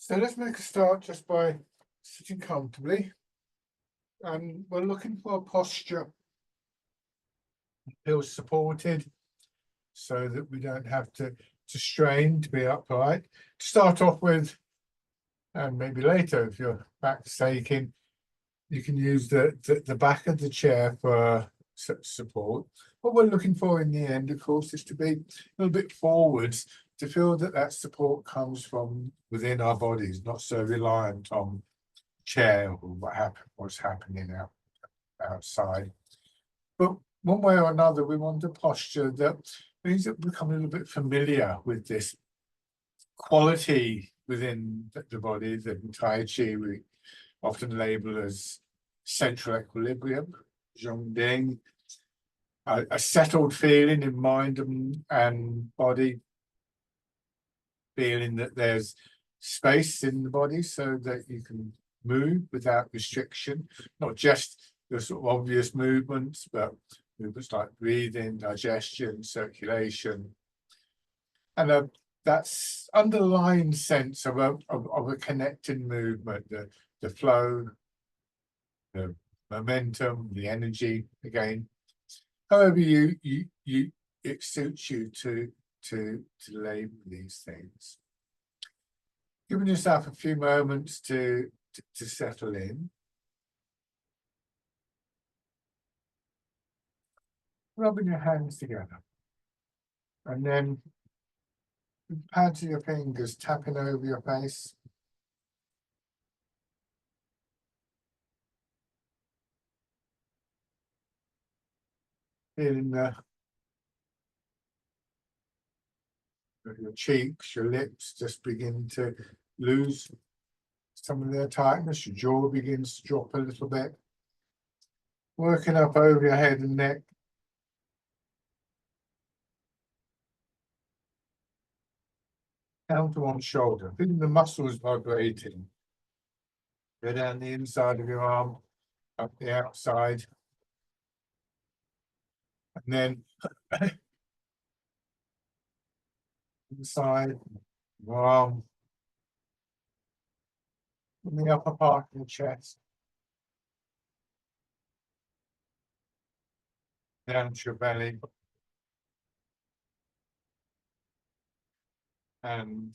So let's make a start just by sitting comfortably. And we're looking for a posture that feels supported so that we don't have to strain to be upright. To start off with, and maybe later if your back's aching, you can use the back of the chair for support. What we're looking for in the end, of course, is to be a little bit forwards, to feel that that support comes from within our bodies, not so reliant on chair or what's happening outside. But one way or another, we want a posture that means that we become a little bit familiar with this quality within the body, the Tai Chi we often label as central equilibrium, Zhongding, a settled feeling in mind and body, feeling that there's space in the body so that you can move without restriction, not just the sort of obvious movements, but movements like breathing, digestion, circulation, and that's underlying sense of a connecting movement, the flow, the momentum, the energy. Again, however it suits you to label these things. Giving yourself a few moments to settle in. Rubbing your hands together. And then pads of your fingers tapping over your face. Feeling your cheeks, your lips just begin to lose some of their tightness. Your jaw begins to drop a little bit. Working up over your head and neck. Down to one shoulder, feeling the muscles vibrating. Go down the inside of your arm, up the outside. And then inside your arm, and the upper part of your chest. Down to your belly. And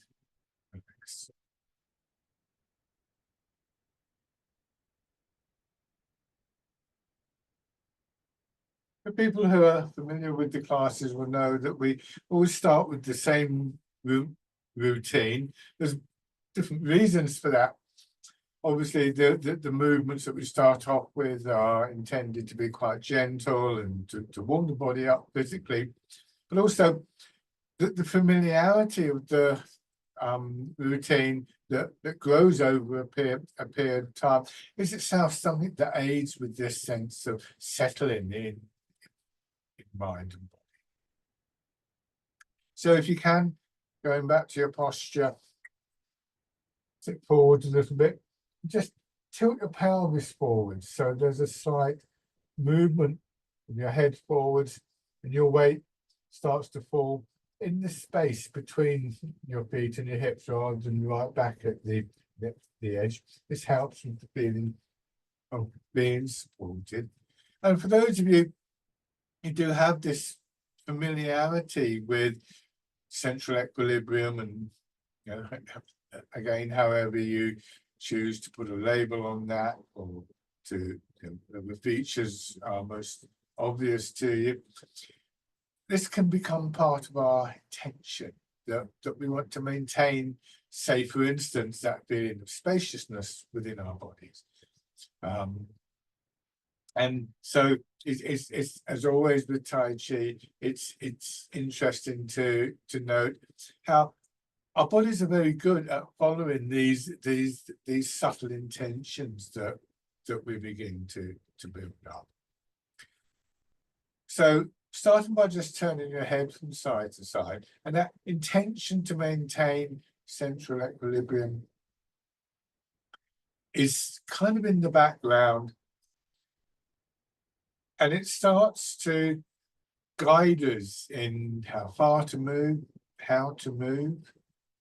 for people who are familiar with the classes will know that we always start with the same routine. There's different reasons for that. Obviously, the movements that we start off with are intended to be quite gentle and to warm the body up physically, but also the familiarity of the routine that grows over a period of time is itself something that aids with this sense of settling in mind and body. So if you can, going back to your posture, sit forward a little bit, just tilt your pelvis forward so there's a slight movement of your head forwards and your weight starts to fall in the space between your feet and your hips rather than right back at the edge. This helps with the feeling of being supported. And for those of you who do have this familiarity with central equilibrium and, you know, again, however you choose to put a label on that, or to, you know, the features are most obvious to you, this can become part of our intention that we want to maintain, say, for instance, that feeling of spaciousness within our bodies. And so it's as always with Tai Chi, it's interesting to note how our bodies are very good at following these subtle intentions that we begin to build up. So starting by just turning your head from side to side, and that intention to maintain central equilibrium is kind of in the background, and it starts to guide us in how far to move, how to move,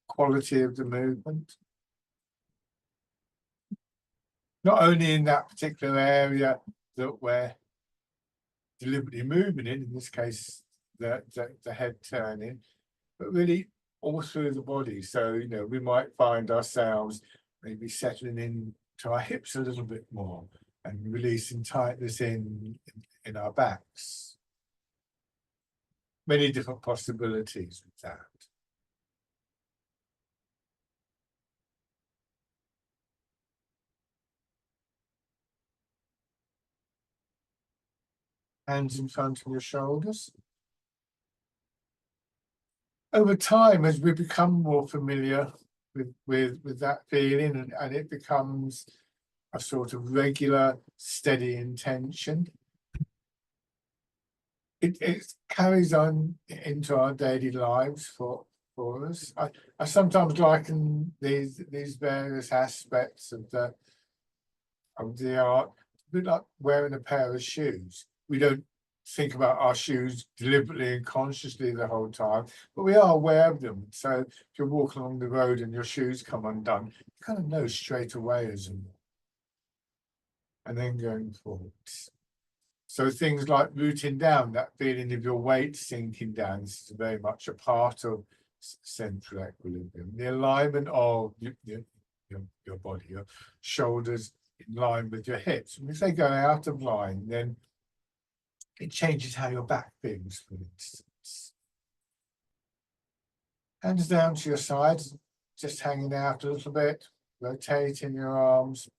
quality of the movement. not only in that particular area that we're deliberately moving in this case, the head turning, but really all through the body. So, you know, we might find ourselves maybe settling in to our hips a little bit more and releasing tightness in our backs. Many different possibilities with that. Hands in front of your shoulders. Over time, as we become more familiar with that feeling, and it becomes a sort of regular, steady intention, it carries on into our daily lives for us. I sometimes liken these various aspects of the art a bit like wearing a pair of shoes. We don't think about our shoes deliberately and consciously the whole time, but we are aware of them. So if you're walking along the road and your shoes come undone, you kind of know straight away as them. And then going forwards. So things like rooting down, that feeling of your weight sinking down, this is very much a part of central equilibrium. The alignment of your body, your shoulders in line with your hips. And if they go out of line, then it changes how your back feels, for instance. Hands down to your sides, just hanging out a little bit, rotating your arms.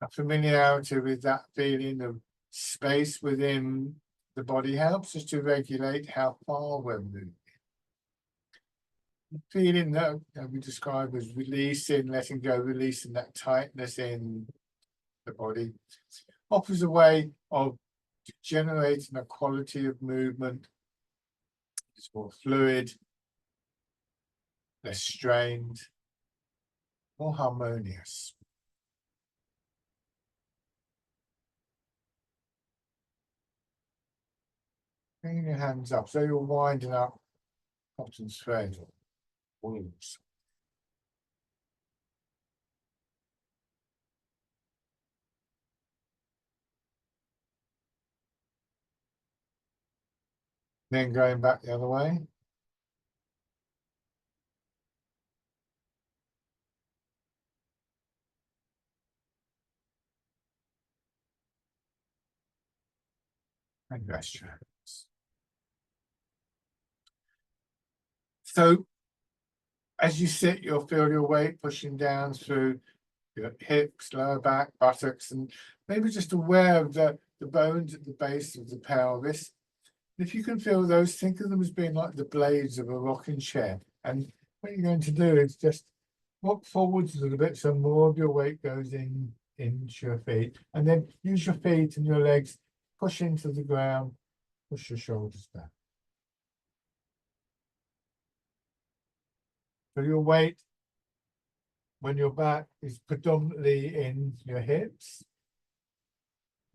A familiarity with that feeling of space within the body helps us to regulate how far we're moving. The feeling that we describe as releasing, letting go, releasing that tightness in the body offers a way of generating a quality of movement. It's more fluid, less strained, more harmonious. Bringing your hands up, so you're winding up cotton thread or wools. Then going back the other way. And rest your hands. So as you sit, you'll feel your weight pushing down through your hips, lower back, buttocks, and maybe just aware of the bones at the base of the pelvis. If you can feel those, think of them as being like the blades of a rocking chair. And what you're going to do is just walk forwards a little bit so more of your weight goes into your feet. And then use your feet and your legs, push into the ground, push your shoulders back. So your weight when your back is predominantly in your hips,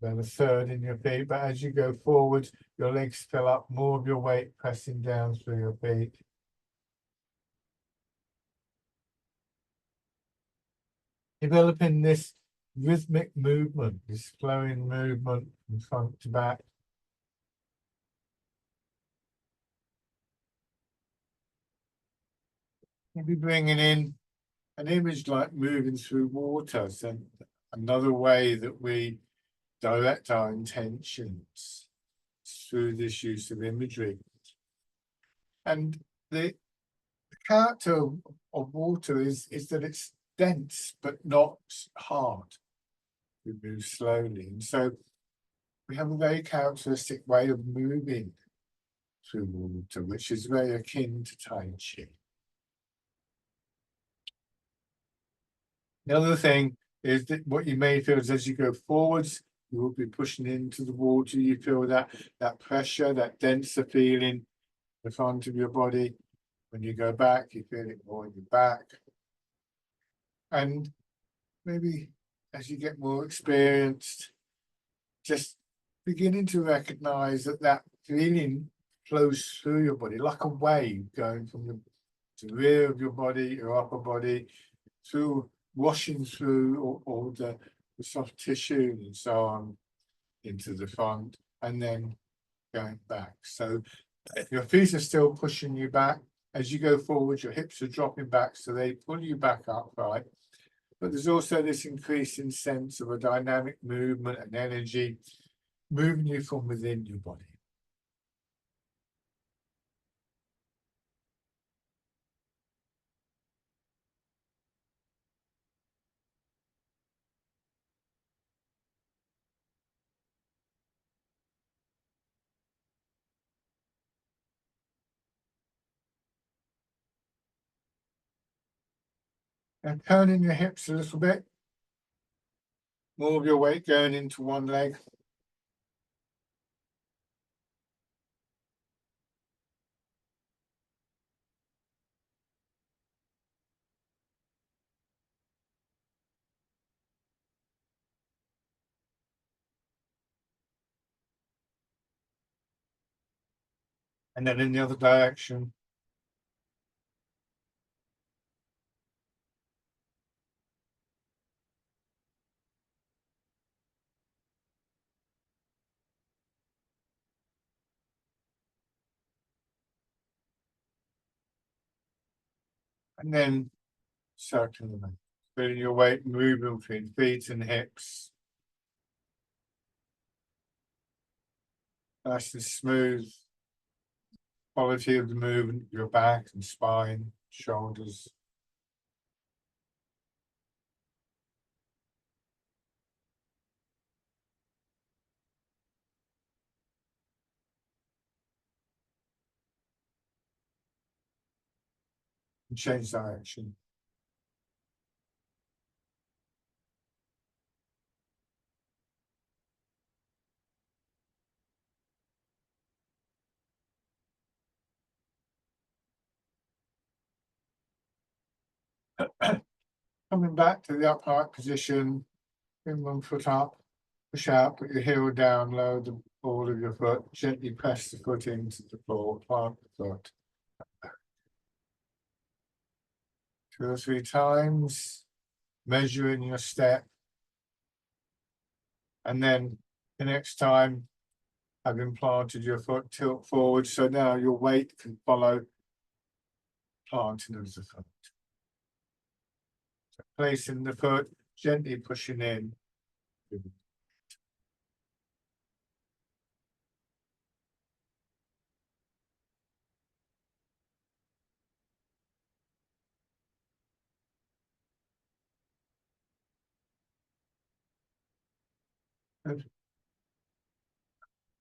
then a third in your feet, but as you go forward, your legs fill up, more of your weight pressing down through your feet. Developing this rhythmic movement, this flowing movement from front to back. Maybe bringing in an image like moving through water, so another way that we direct our intentions through this use of imagery. And the character of water is that it's dense but not hard. We move slowly, and so we have a very characteristic way of moving through water, which is very akin to Tai Chi. The other thing is that what you may feel is as you go forwards, you will be pushing into the water. You feel that pressure, that denser feeling in the front of your body. When you go back, you feel it more in your back. And maybe as you get more experienced, just beginning to recognize that feeling flows through your body like a wave going from the rear of your body, your upper body, through washing through all the soft tissue and so on into the front, and then going back. So your feet are still pushing you back. As you go forward, your hips are dropping back, so they pull you back up, right? But there's also this increasing sense of a dynamic movement and energy moving you from within your body. And turning your hips a little bit. More of your weight going into one leg. And then in the other direction. And then circling them. Feeling your weight moving between feet and hips. Nice and smooth. Quality of the movement, your back and spine, shoulders. And change direction. Coming back to the upright position, bring one foot up, push out, put your heel down, lower the ball of your foot, gently press the foot into the floor, plant the foot. 2 or 3 times, measuring your step. And then the next time, having planted your foot, tilt forward, so now your weight can follow planting of the foot. So placing the foot, gently pushing in.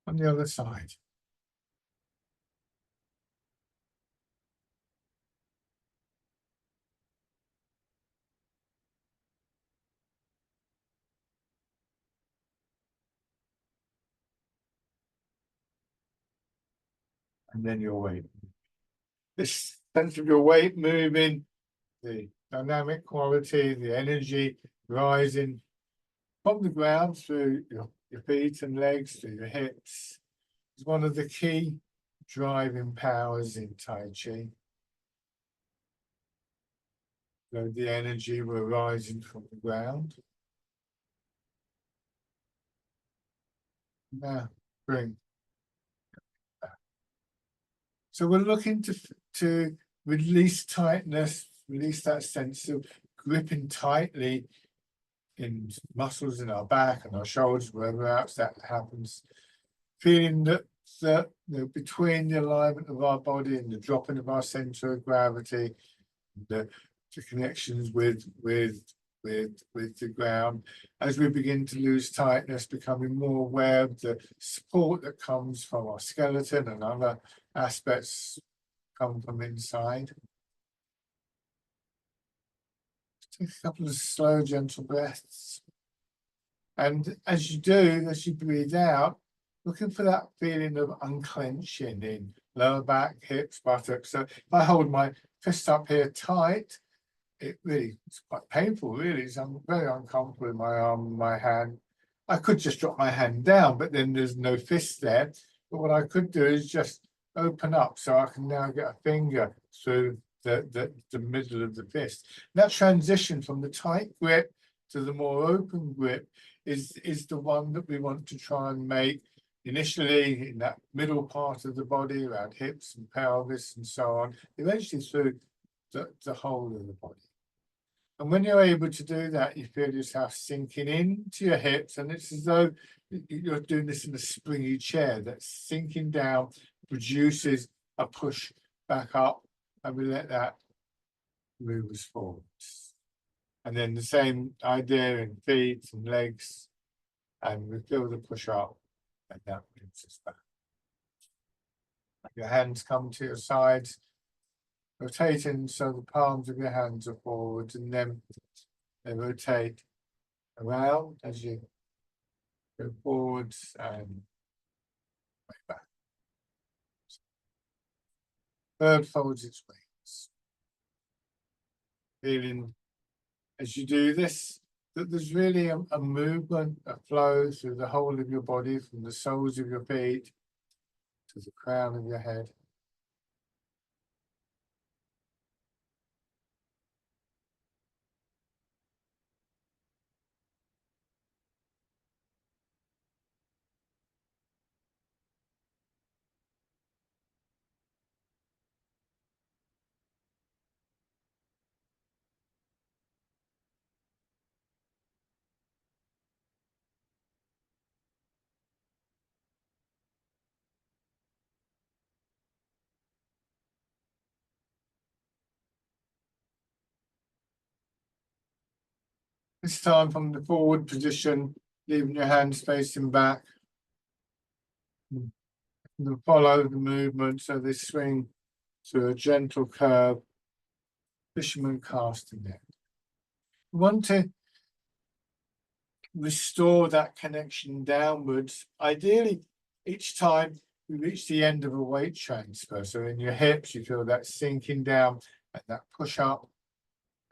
On the other side. And then your weight. This sense of your weight moving, the dynamic quality, the energy rising from the ground through your feet and legs, through your hips, is one of the key driving powers in Tai Chi. So the energy will rising from the ground. Now, bring. So we're looking to release tightness, release that sense of gripping tightly in muscles in our back and our shoulders, wherever else that happens. Feeling that between the alignment of our body and the dropping of our center of gravity, the connections with the ground, as we begin to lose tightness, becoming more aware of the support that comes from our skeleton and other aspects come from inside. Take a couple of slow, gentle breaths. And as you do, as you breathe out, looking for that feeling of unclenching in lower back, hips, buttocks. So if I hold my fist up here tight, it's quite painful, really. It's very uncomfortable in my arm and my hand. I could just drop my hand down, but then there's no fist there. But what I could do is just open up, so I can now get a finger through the middle of the fist. That transition from the tight grip to the more open grip is the one that we want to try and make initially in that middle part of the body, around hips and pelvis and so on, eventually through the whole of the body. And when you're able to do that, you feel yourself sinking into your hips, and it's as though you're doing this in a springy chair that's sinking down, produces a push back up, and we let that move us forwards. And then the same idea in feet and legs, and we feel the push up, and that moves us back. Your hands come to your sides, rotating so the palms of your hands are forward, and then they rotate around as you go forwards and way back. Bird folds its wings. Feeling as you do this that there's really a movement, a flow through the whole of your body, from the soles of your feet to the crown of your head. This time from the forward position, leaving your hands facing back. And follow the movement so they swing to a gentle curve, fisherman casting net. We want to restore that connection downwards. Ideally, each time we reach the end of a weight transfer, so in your hips, you feel that sinking down and that push up.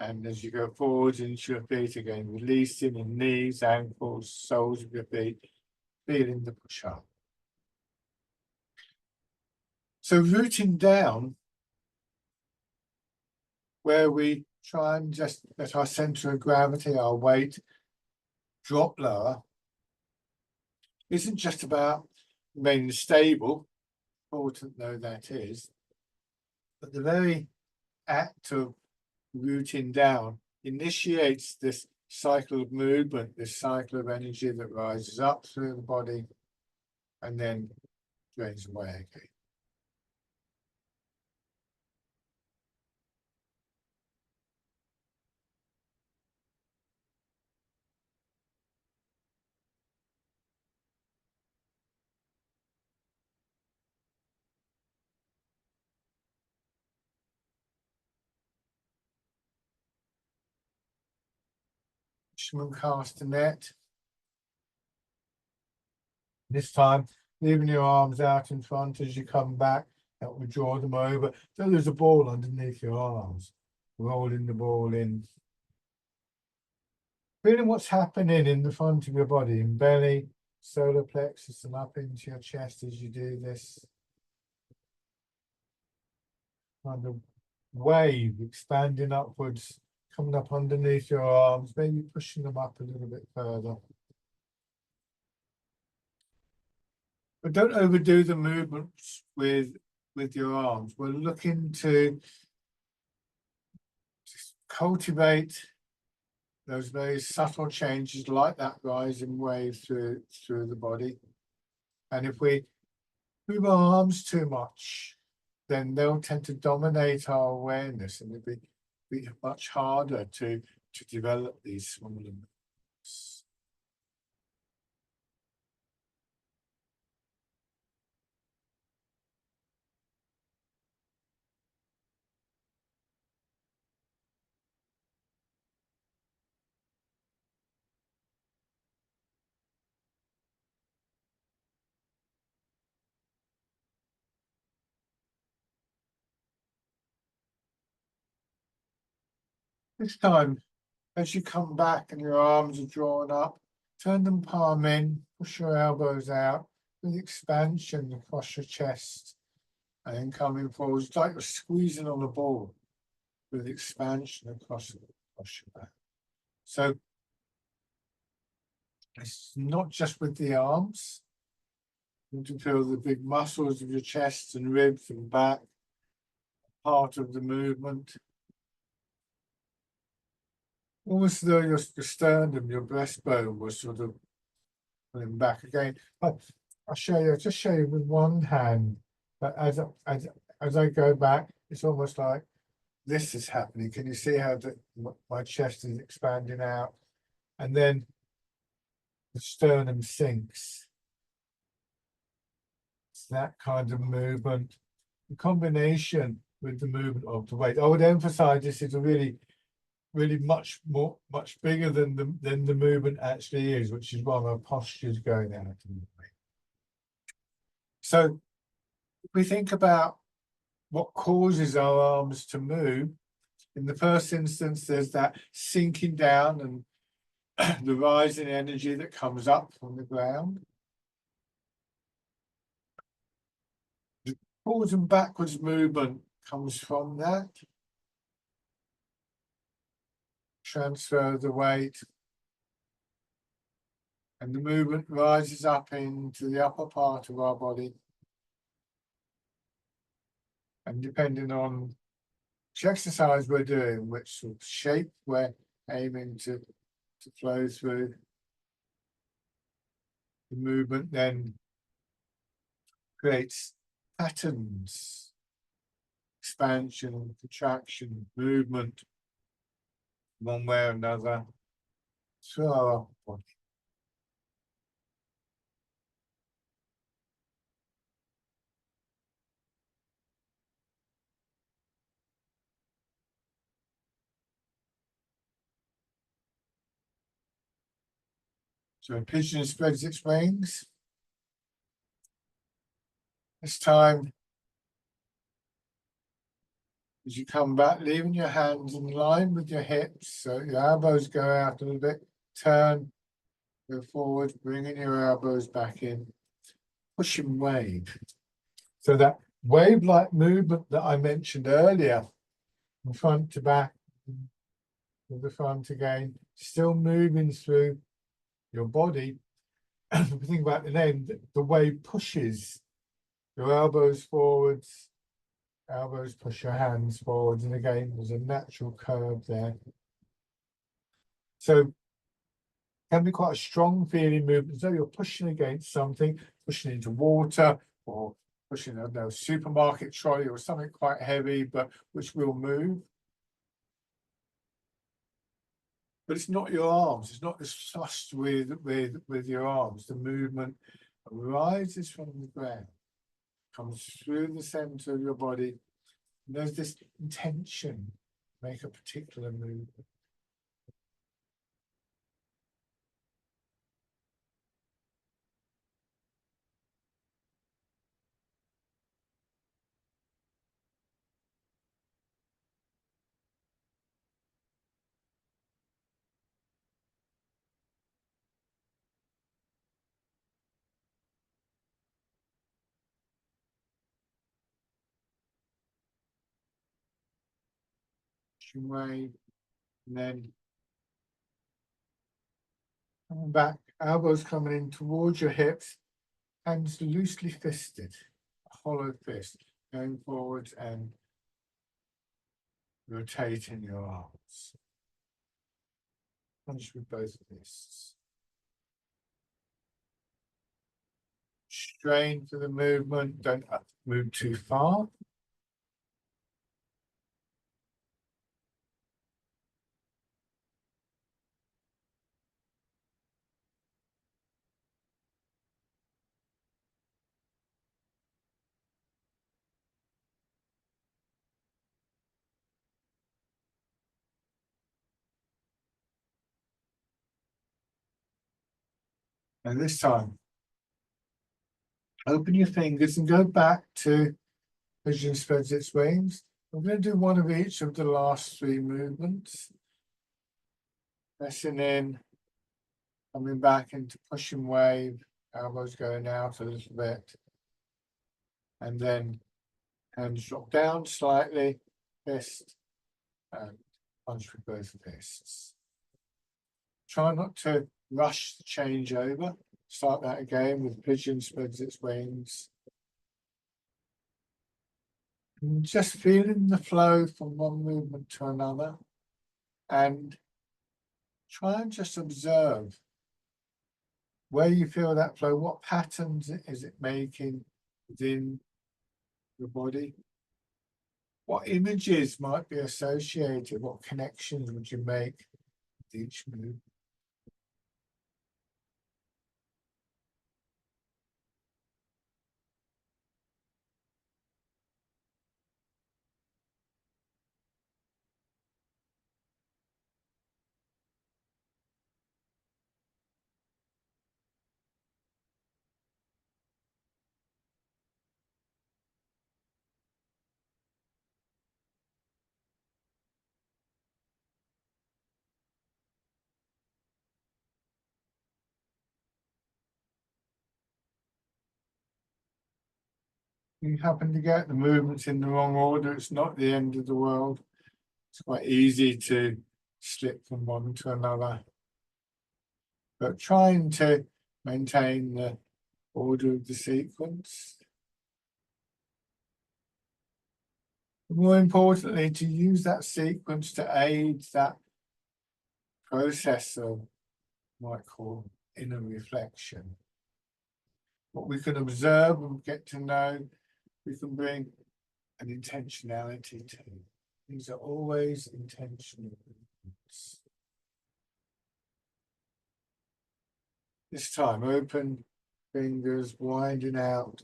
And as you go forwards into your feet again, releasing in knees, ankles, soles of your feet, feeling the push up. So rooting down, where we try and just let our center of gravity, our weight, drop lower, isn't just about remaining stable, important though that is, but the very act of rooting down initiates this cycle of movement, this cycle of energy that rises up through the body and then drains away again. Fisherman cast a net. This time, leaving your arms out in front as you come back, that will draw them over. So there's a ball underneath your arms, rolling the ball in. Feeling what's happening in the front of your body, in belly, solar plexus, and up into your chest as you do this. Kind of wave expanding upwards, coming up underneath your arms, maybe pushing them up a little bit further. But don't overdo the movements with your arms. We're looking to just cultivate those very subtle changes, like that rising wave through the body. And if we move our arms too much, then they'll tend to dominate our awareness, and it'll be much harder to develop these smaller movements. This time, as you come back and your arms are drawn up, turn them palm in, push your elbows out with expansion across your chest, and then coming forward. It's like you're squeezing on a ball. with expansion across your back. So it's not just with the arms. You can feel the big muscles of your chest and ribs and back, part of the movement. Almost as though your sternum, your breastbone was sort of pulling back again. But I'll just show you with one hand. But as I go back, it's almost like this is happening. Can you see how my chest is expanding out? And then the sternum sinks. It's that kind of movement. The combination with the movement of the weight. I would emphasize this is a really much bigger than the movement actually is, which is why my posture is going out. So if we think about what causes our arms to move, in the first instance, there's that sinking down and the rise in energy that comes up from the ground. The forwards and backwards movement comes from that. Transfer the weight. And the movement rises up into the upper part of our body. And depending on which exercise we're doing, which sort of shape we're aiming to flow through, the movement then creates patterns, expansion, contraction, movement, one way or another, through our upper body. So a pigeon spreads its wings. This time, as you come back, leaving your hands in line with your hips, so your elbows go out a little bit, turn, go forward, bringing your elbows back in, push and wave. So that wave-like movement that I mentioned earlier, from front to back, with the front again, still moving through your body. If you think about the name, the wave pushes your elbows forwards, elbows push your hands forwards, and again, there's a natural curve there. So it can be quite a strong feeling movement, as though you're pushing against something, pushing into water, or pushing a supermarket trolley or something quite heavy, but which will move. But it's not your arms. It's not as fussed with your arms. The movement arises from the ground, comes through the center of your body. And there's this intention to make a particular movement. Way, and then coming back, elbows coming in towards your hips, hands loosely fisted, a hollow fist, going forward and rotating your arms. Punch with both fists. Strain for the movement, don't move too far. And this time, open your fingers and go back to pigeon spreads its wings. I'm going to do one of each of the last three movements. Pressing in, coming back into push and wave, elbows going out a little bit. And then hands drop down slightly, fist, and punch with both fists. Try not to rush the change over. Start that again with pigeon spreads its wings. And just feeling the flow from one movement to another, and try and just observe where you feel that flow, what patterns is it making within the body? What images might be associated? What connections would you make with each move? You happen to get the movements in the wrong order, it's not the end of the world. It's quite easy to slip from one to another. But trying to maintain the order of the sequence. More importantly, to use that sequence to aid that process of what I call inner reflection. What we can observe and get to know, we can bring an intentionality to. These are always intentional movements. This time, open fingers winding out.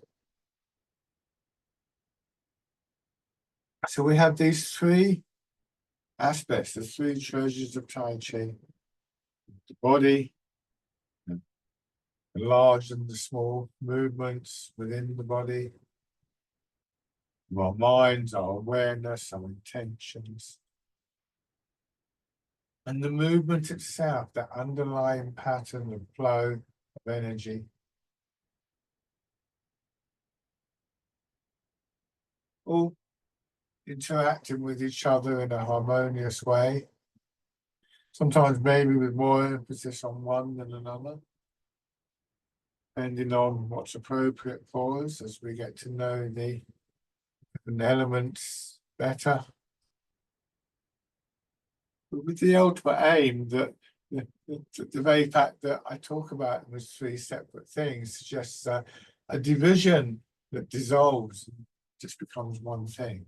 So we have these three aspects, the three treasures of Tai Chi. The body, the large and the small movements within the body, our minds, our awareness, our intentions, and the movement itself, that underlying pattern of flow of energy. All interacting with each other in a harmonious way. Sometimes maybe with more emphasis on one than another, depending on what's appropriate for us as we get to know the elements better. But with the ultimate aim that the very fact that I talk about them as three separate things suggests a division that dissolves and just becomes one thing.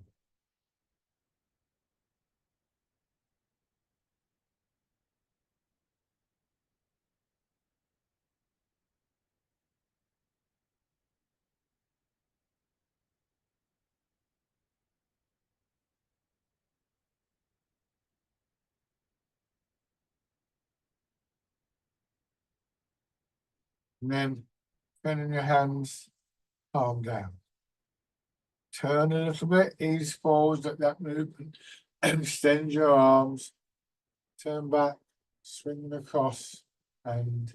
And then turning your hands, palm down. Turn a little bit, ease forwards at that movement, and extend your arms. Turn back, swinging across, and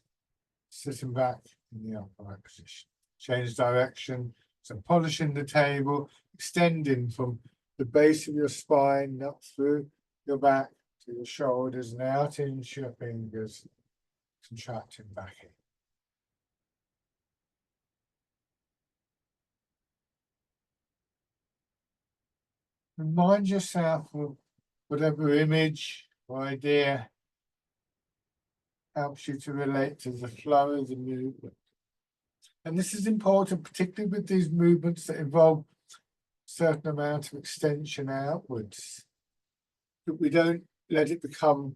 sitting back in the upright position. Change direction, so polishing the table, extending from the base of your spine up through your back to your shoulders and out into your fingers, contracting back in. Remind yourself of whatever image or idea helps you to relate to the flow of the movement. And this is important, particularly with these movements that involve a certain amount of extension outwards, that we don't let it become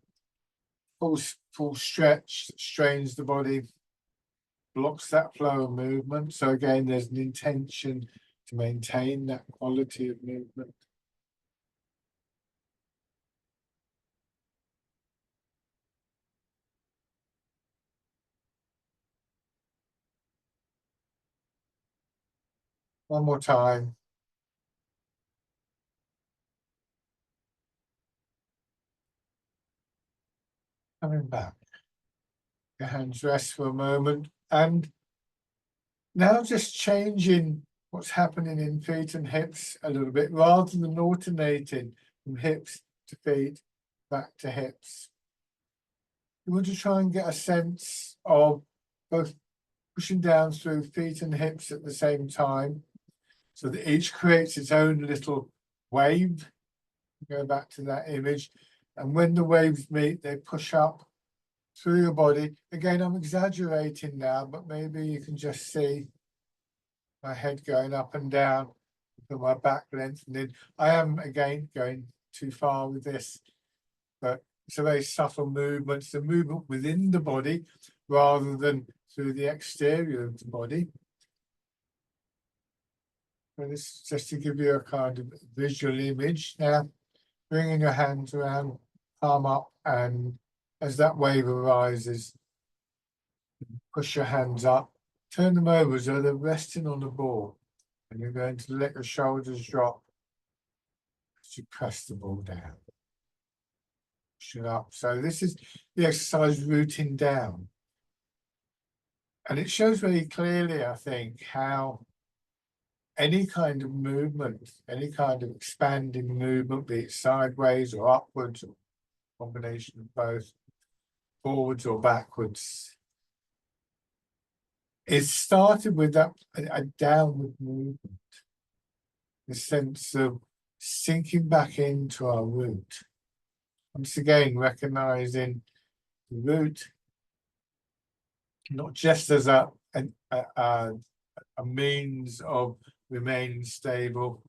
full stretch that strains the body, blocks that flow of movement. So again, there's an intention to maintain that quality of movement. One more time. Coming back. Your hands rest for a moment. And now just changing what's happening in feet and hips a little bit, rather than alternating from hips to feet, back to hips. You want to try and get a sense of both pushing down through feet and hips at the same time, so that each creates its own little wave. Go back to that image, and when the waves meet, they push up through your body. Again, I'm exaggerating now, but maybe you can just see my head going up and down, with my back lengthening. I am again going too far with this, but it's a very subtle movement. It's a movement within the body rather than through the exterior of the body. And this is just to give you a kind of visual image. Now, bringing your hands around, palm up, and as that wave arises, push your hands up, turn them over so they're resting on the ball, and you're going to let your shoulders drop as you press the ball down. Push it up. So this is the exercise rooting down. And it shows very clearly, I think, how any kind of movement, any kind of expanding movement, be it sideways or upwards, or combination of both, forwards or backwards, it started with a downward movement, the sense of sinking back into our root. Once again, recognizing the root not just as a means of remaining stable,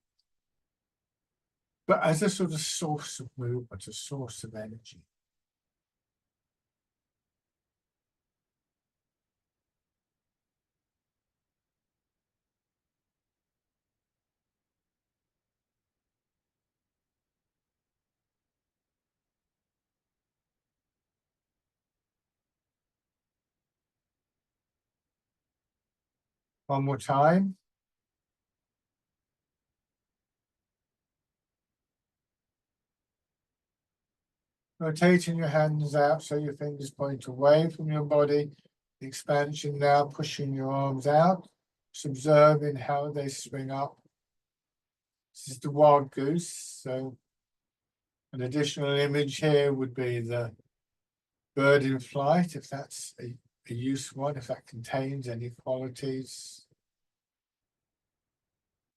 but as a sort of source of movement, a source of energy. One more time. Rotating your hands out so your fingers point away from your body. The expansion now, pushing your arms out, just observing how they swing up. This is the wild goose. So an additional image here would be the bird in flight, if that's a useful one, if that contains any qualities.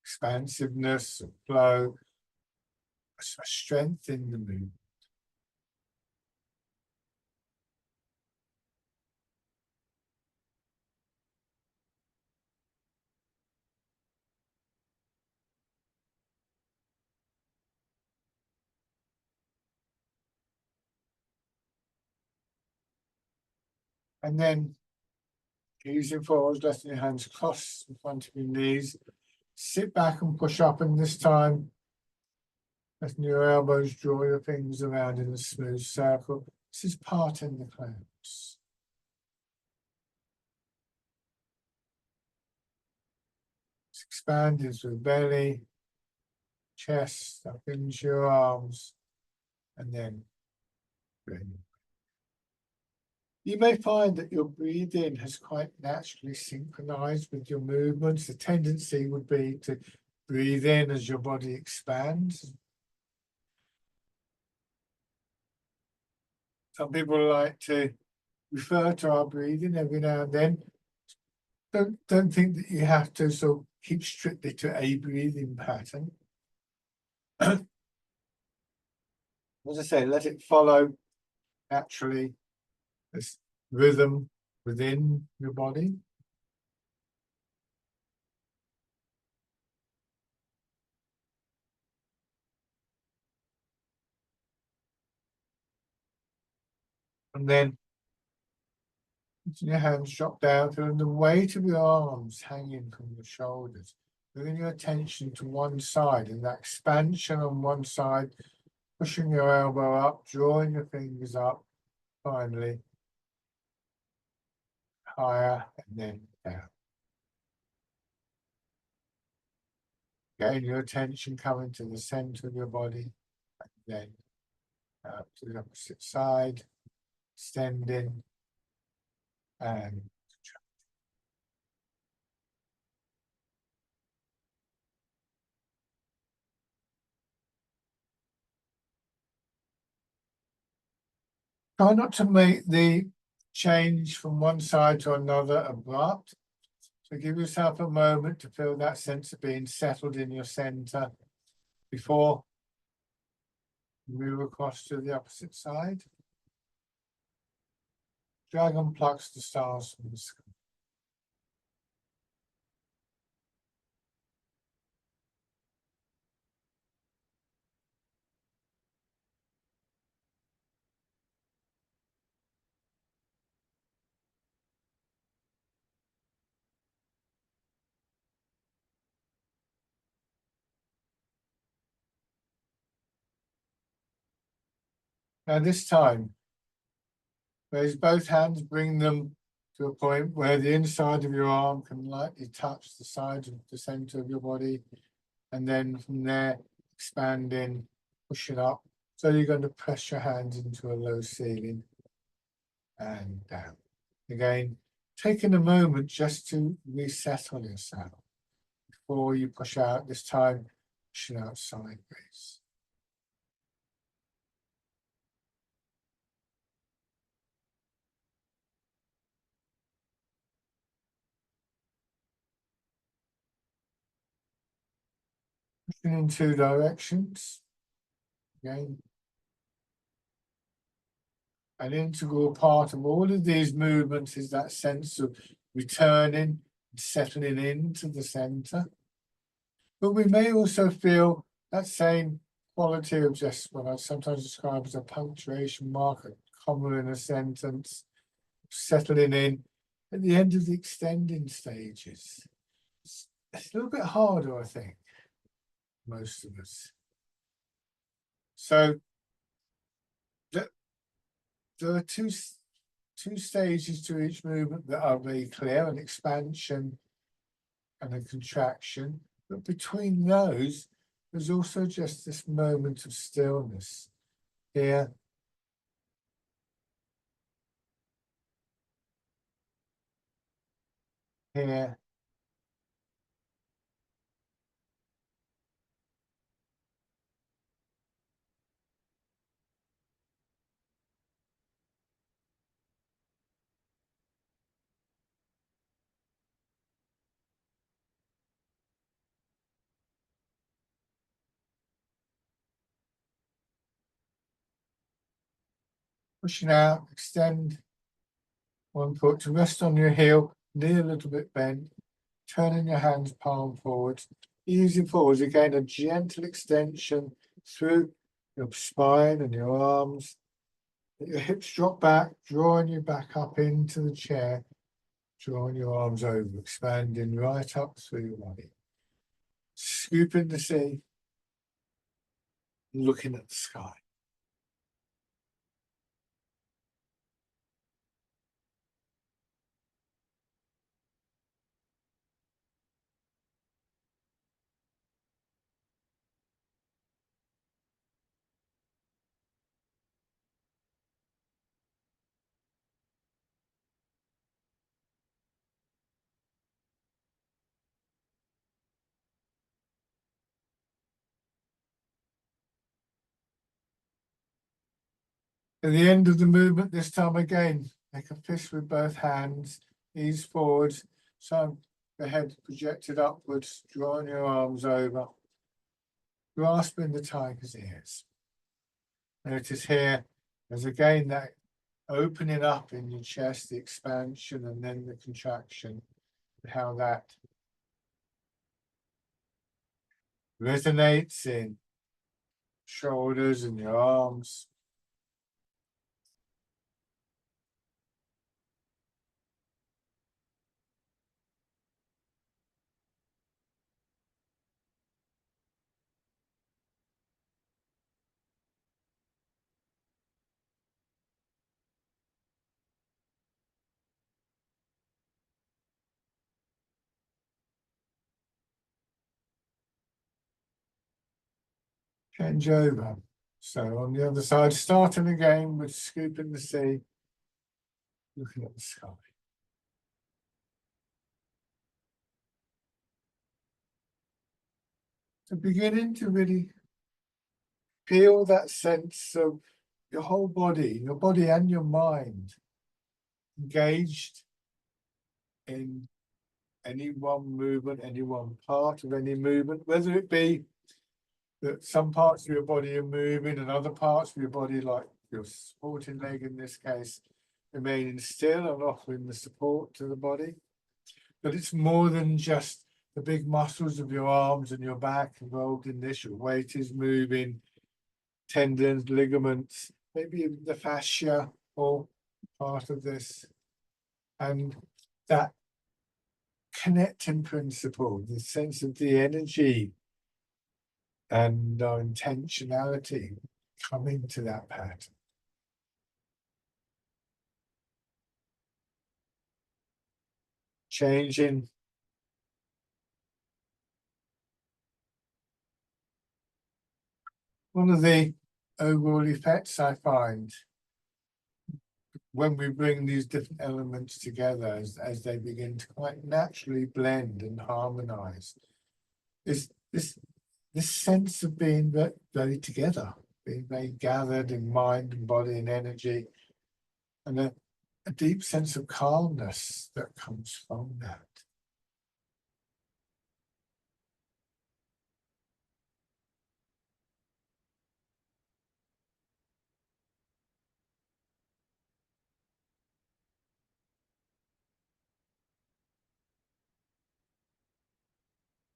Expansiveness, flow, a strength in the movement. And then using forwards, letting your hands cross in front of your knees. Sit back and push up, and this time letting your elbows draw your fingers around in a smooth circle. This is parting the clouds. It's expanding through belly, chest, up into your arms, and then breathing. You may find that your breathing has quite naturally synchronized with your movements. The tendency would be to breathe in as your body expands. Some people like to refer to our breathing every now and then. Don't think that you have to sort of keep strictly to a breathing pattern. As I say, let it follow naturally this rhythm within your body. And then your hands drop down, feeling the weight of your arms hanging from your shoulders. Bringing your attention to one side, and that expansion on one side, pushing your elbow up, drawing your fingers up, finally higher and then down. Again, your attention coming to the center of your body, and then up to the opposite side, extending and Try not to make the change from one side to another abrupt. So give yourself a moment to feel that sense of being settled in your center before you move across to the opposite side. Dragon plucks the stars from the sky. Now this time, raise both hands, bring them to a point where the inside of your arm can lightly touch the side of the center of your body. And then from there, expand in, push it up. So you're going to press your hands into a low ceiling and down. Again, taking a moment just to resettle yourself before you push out, this time pushing out sideways. Pushing in two directions. Again, an integral part of all of these movements is that sense of returning and settling into the center. But we may also feel that same quality of just what I sometimes describe as a punctuation mark, a comma in a sentence, settling in at the end of the extending stages. It's a little bit harder, I think, most of us. So there are two stages to each movement that are very clear, an expansion and a contraction. But between those, there's also just this moment of stillness here. Here. Pushing out, extend one foot to rest on your heel, knee a little bit bent, turning your hands palm forwards, easy forwards. Again, a gentle extension through your spine and your arms. Let your hips drop back, drawing you back up into the chair, drawing your arms over, expanding right up through your body. Scooping the sea, looking at the sky. At the end of the movement, this time again, make a fist with both hands, knees forwards, so the head projected upwards, drawing your arms over, grasping the tiger's ears. Notice here, there's again that opening up in your chest, the expansion and then the contraction, how that resonates in shoulders and your arms. Change over. So on the other side, starting again with scooping the sea, looking at the sky. So beginning to really feel that sense of your whole body, your body and your mind engaged in any one movement, any one part of any movement, whether it be that some parts of your body are moving and other parts of your body, like your supporting leg in this case, remaining still and offering the support to the body. But it's more than just the big muscles of your arms and your back involved in this. Your weight is moving, tendons, ligaments, maybe the fascia, or part of this. And that connecting principle, the sense of the energy and our intentionality coming to that pattern. Changing one of the overall effects I find when we bring these different elements together as they begin to quite naturally blend and harmonize is this sense of being very together, being very gathered in mind and body and energy, and a deep sense of calmness that comes from that.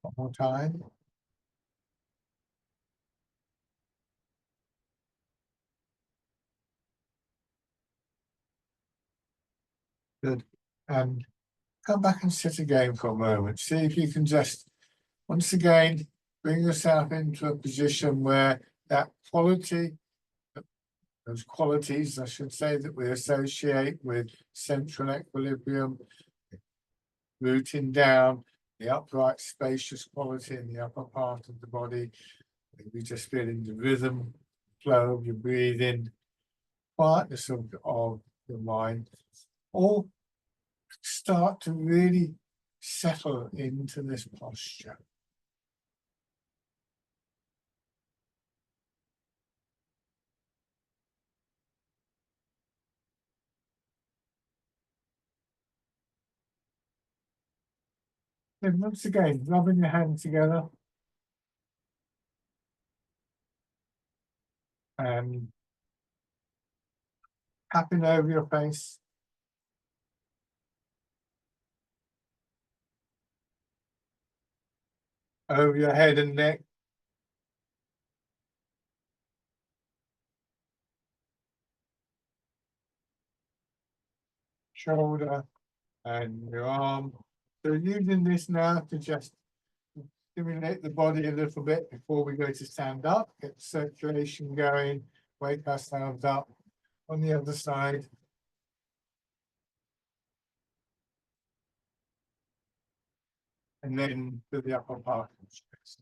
One more time. Good. And come back and sit again for a moment. See if you can just, once again, bring yourself into a position where that quality, those qualities, I should say, that we associate with central equilibrium, rooting down, the upright, spacious quality in the upper part of the body. Maybe just feeling the rhythm, flow of your breathing, quietness of your mind, all start to really settle into this posture. And once again, rubbing your hands together and tapping over your face, over your head and neck, shoulder, and your arm. So using this now to just stimulate the body a little bit before we go to stand up, get the circulation going, wake ourselves up. On the other side. And then to the upper part of the chest.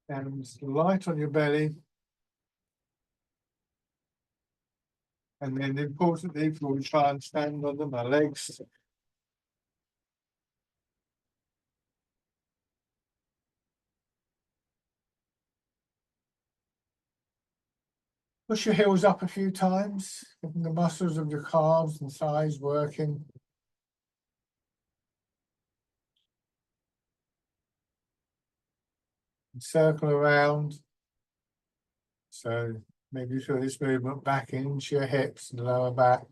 And light on your belly. And then importantly, we'll try and stand on them, our legs. Push your heels up a few times, getting the muscles of your calves and thighs working. And circle around. So maybe feel this movement back into your hips and lower back.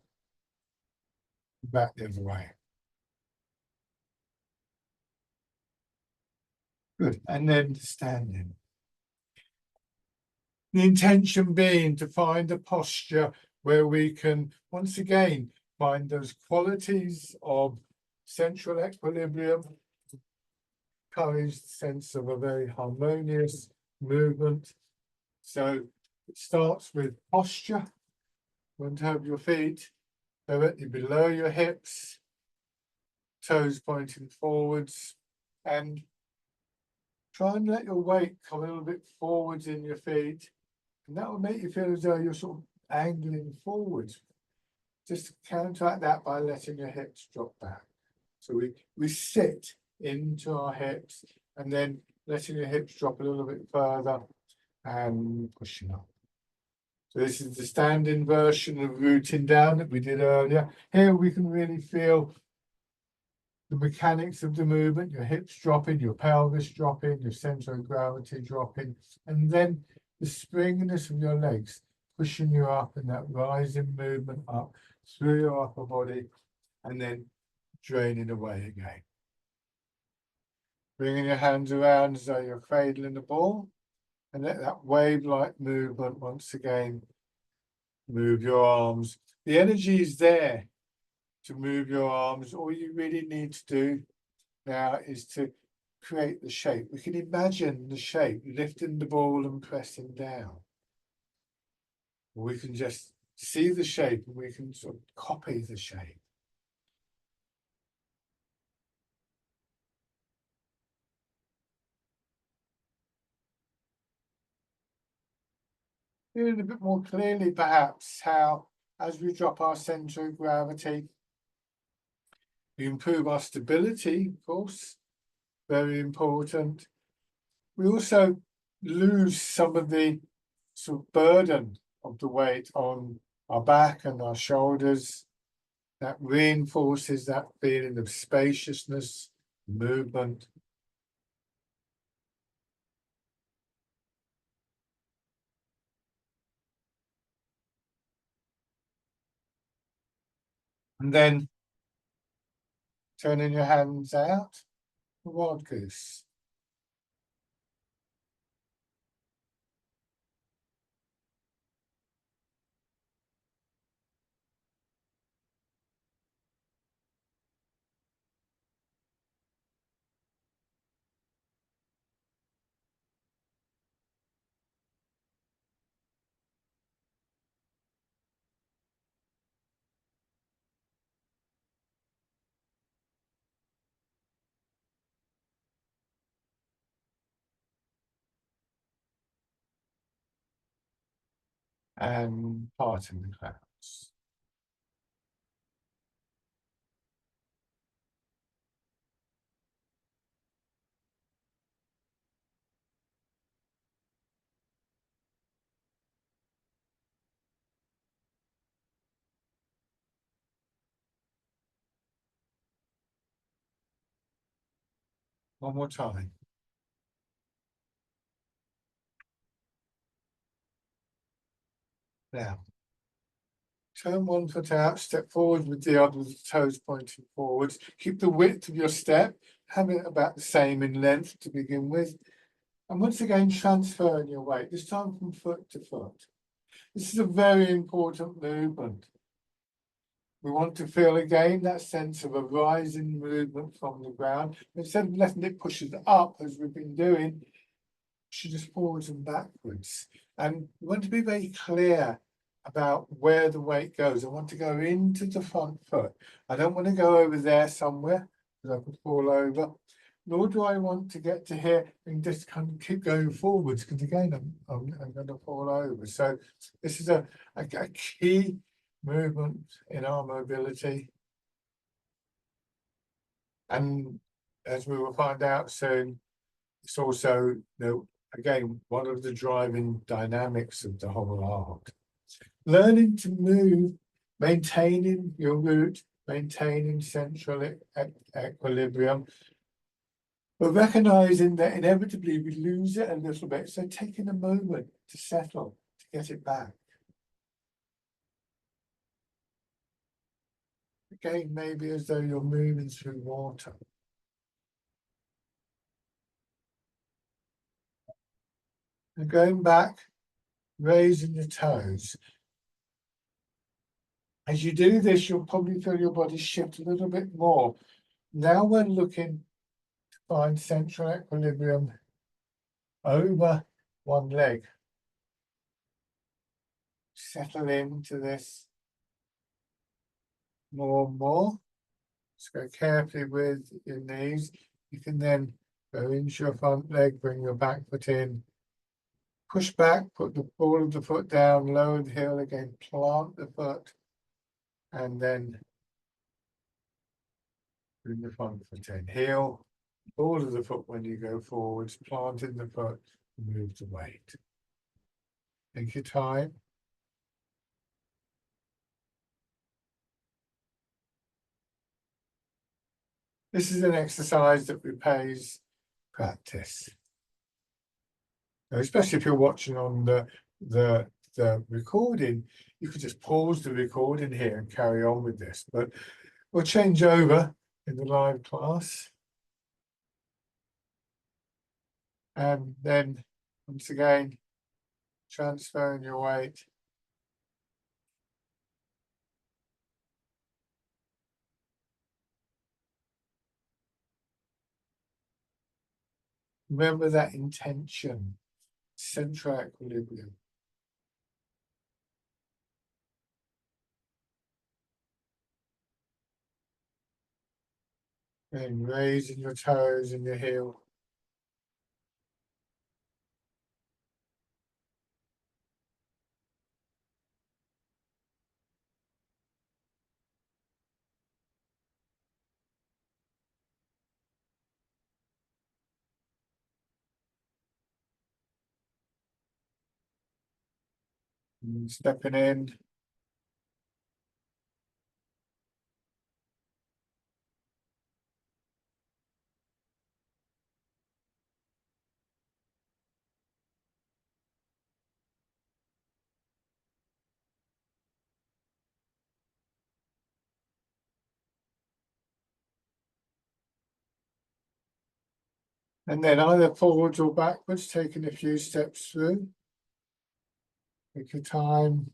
Back the other way. Good. And then standing. The intention being to find a posture where we can, once again, find those qualities of central equilibrium, encourage the sense of a very harmonious movement. So it starts with posture. You want to have your feet directly below your hips, toes pointing forwards, and try and let your weight come a little bit forwards in your feet. And that will make you feel as though you're sort of angling forwards. Just counteract that by letting your hips drop back. So we sit into our hips and then letting your hips drop a little bit further and pushing up. So this is the standing version of rooting down that we did earlier. Here we can really feel the mechanics of the movement, your hips dropping, your pelvis dropping, your center of gravity dropping, and then the springiness of your legs pushing you up in that rising movement up through your upper body and then draining away again. Bringing your hands around as though you're cradling the ball, and let that wave-like movement once again move your arms. The energy is there to move your arms. All you really need to do now is to create the shape. We can imagine the shape, lifting the ball and pressing down. We can just see the shape and we can sort of copy the shape. Feeling a bit more clearly perhaps how, as we drop our center of gravity, we improve our stability, of course, very important. We also lose some of the sort of burden of the weight on our back and our shoulders. That reinforces that feeling of spaciousness, movement. And then turning your hands out, wild goose. And parting the clouds. One more time. Now, turn one foot out, step forward with the other, with the toes pointing forwards. Keep the width of your step, have it about the same in length to begin with. And once again, transferring your weight, this time from foot to foot. This is a very important movement. We want to feel again that sense of a rising movement from the ground. Instead of letting it push us up, as we've been doing, push us forwards and backwards. And we want to be very clear about where the weight goes. I want to go into the front foot. I don't want to go over there somewhere because I could fall over. Nor do I want to get to here and just kind of keep going forwards because again, I'm going to fall over. So this is a key movement in our mobility. And as we will find out soon, it's also, again, one of the driving dynamics of the whole art. Learning to move, maintaining your root, maintaining central equilibrium, but recognizing that inevitably we lose it a little bit. So taking a moment to settle, to get it back. Again, maybe as though you're moving through water. And going back, raising your toes. As you do this, you'll probably feel your body shift a little bit more. Now we're looking to find central equilibrium over one leg. Settle into this more and more. Just go carefully with your knees. You can then go into your front leg, bring your back foot in, push back, put the ball of the foot down, lower the heel again, plant the foot, and then bring the front foot in. Heel, ball of the foot when you go forwards, planting the foot, move the weight. Take your time. This is an exercise that repays practice. Now, especially if you're watching on the recording, you could just pause the recording here and carry on with this. But we'll change over in the live class. And then once again, transferring your weight. Remember that intention, central equilibrium. And raising your toes and your heel. And stepping in. And then either forwards or backwards, taking a few steps through. Take your time.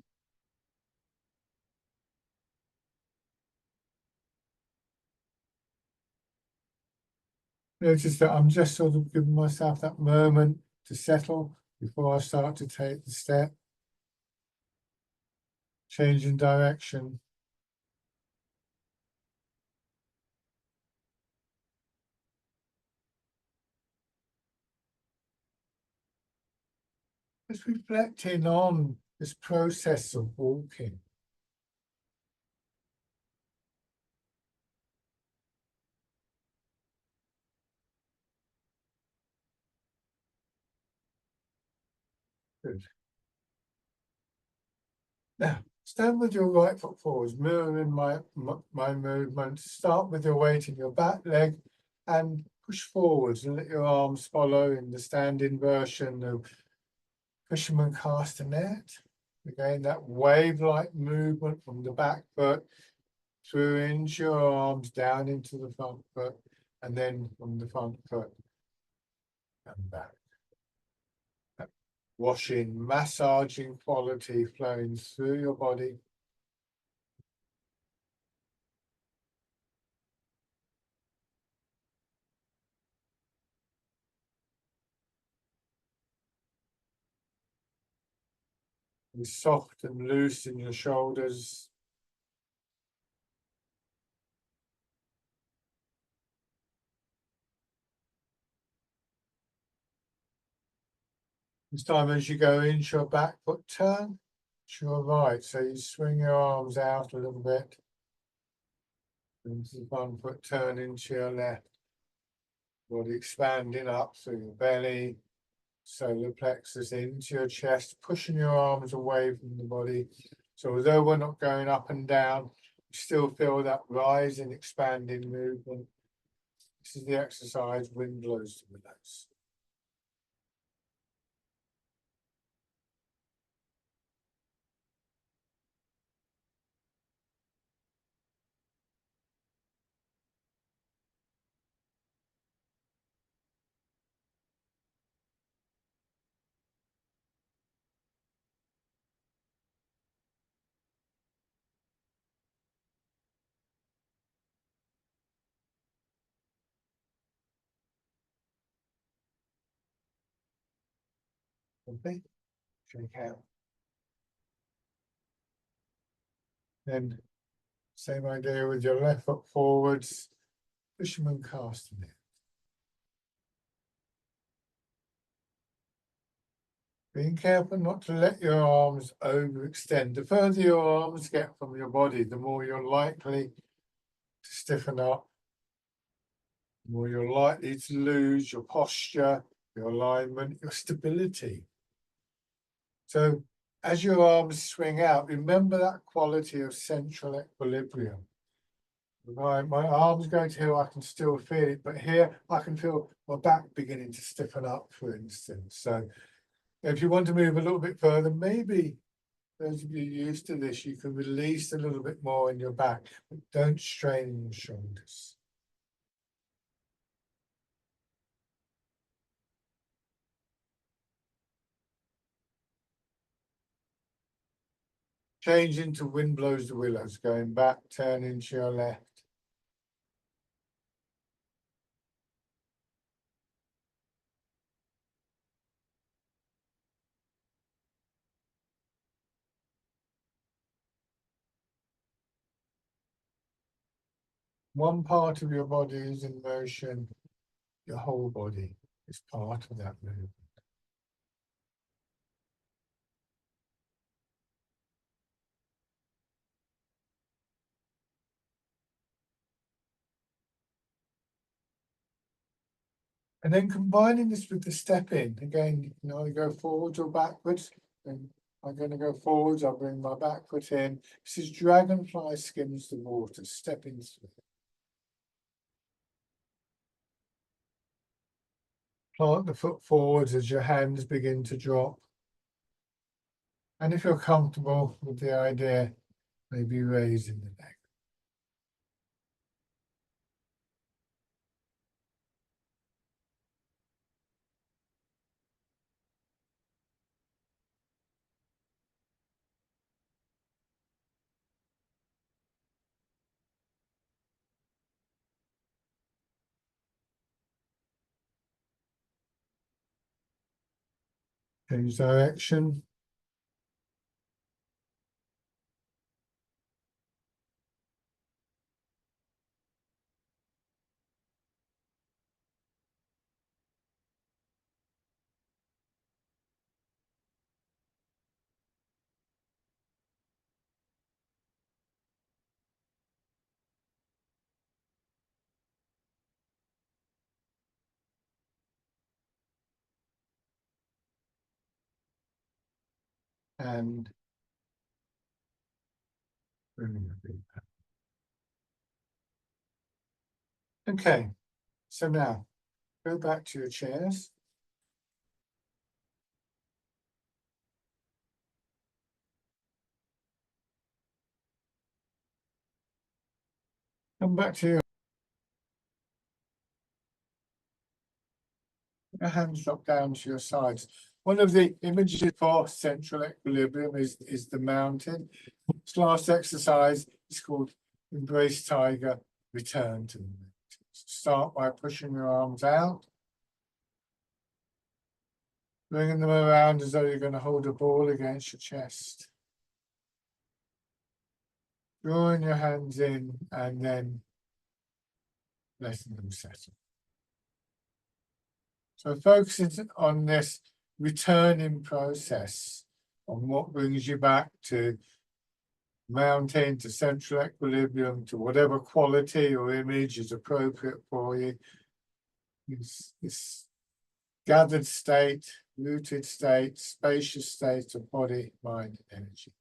Notice that I'm just sort of giving myself that moment to settle before I start to take the step. Changing direction. Just reflecting on this process of walking. Good. Now, stand with your right foot forwards, mirroring my movement. Start with your weight in your back leg and push forwards and let your arms follow in the standing version of fisherman castanet. Again, that wave-like movement from the back foot through into your arms, down into the front foot, and then from the front foot and back. That washing, massaging quality flowing through your body. And soft and loose in your shoulders. This time as you go into your back foot turn to your right. So you swing your arms out a little bit. Into the front foot turn into your left. Body expanding up through your belly. Solar plexus into your chest, pushing your arms away from the body. So although we're not going up and down, you still feel that rising, expanding movement. This is the exercise, wind blows to relax. Okay, shake out. Then same idea with your left foot forwards, fisherman castanet. Being careful not to let your arms overextend. The further your arms get from your body, the more you're likely to stiffen up the more you're likely to lose your posture, your alignment, your stability. So as your arms swing out, remember that quality of central equilibrium. My arm's going to here, I can still feel it, but here I can feel my back beginning to stiffen up, for instance. So if you want to move a little bit further, maybe those of you used to this, you can release a little bit more in your back, but don't strain your shoulders. Change into Wind Blows the Willows, going back, turn into your left. One part of your body is in motion, your whole body is part of that movement. And then combining this with the step in, again, you can either go forwards or backwards. And I'm going to go forwards, I'll bring my back foot in. This is dragonfly skims the water, step into it. Plant the foot forwards as your hands begin to drop. And if you're comfortable with the idea, maybe raising the neck. Change direction. And bringing your feet back. Okay, so now go back to your chairs. Come back to your hands drop down to your sides. One of the images for central equilibrium is the mountain. This last exercise is called Embrace Tiger, Return to the Mountain. Start by pushing your arms out, bringing them around as though you're going to hold a ball against your chest. Drawing your hands in and then letting them settle. So focusing on this returning process, on what brings you back to mountain, to central equilibrium, to whatever quality or image is appropriate for you. This gathered state, rooted state, spacious state of body, mind, and energy.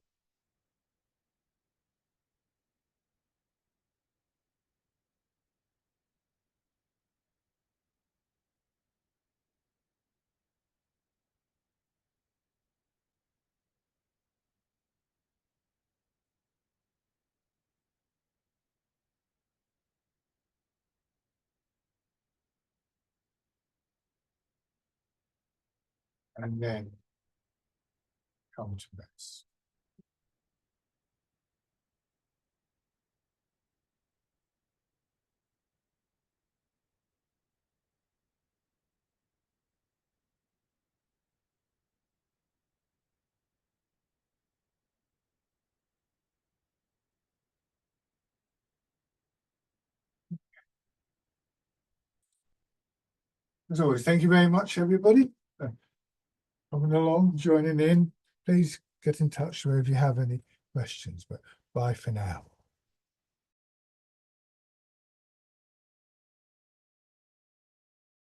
And then come to rest. As always, thank you very much, everybody. Coming along, joining in. Please get in touch with me if you have any questions, but bye for now.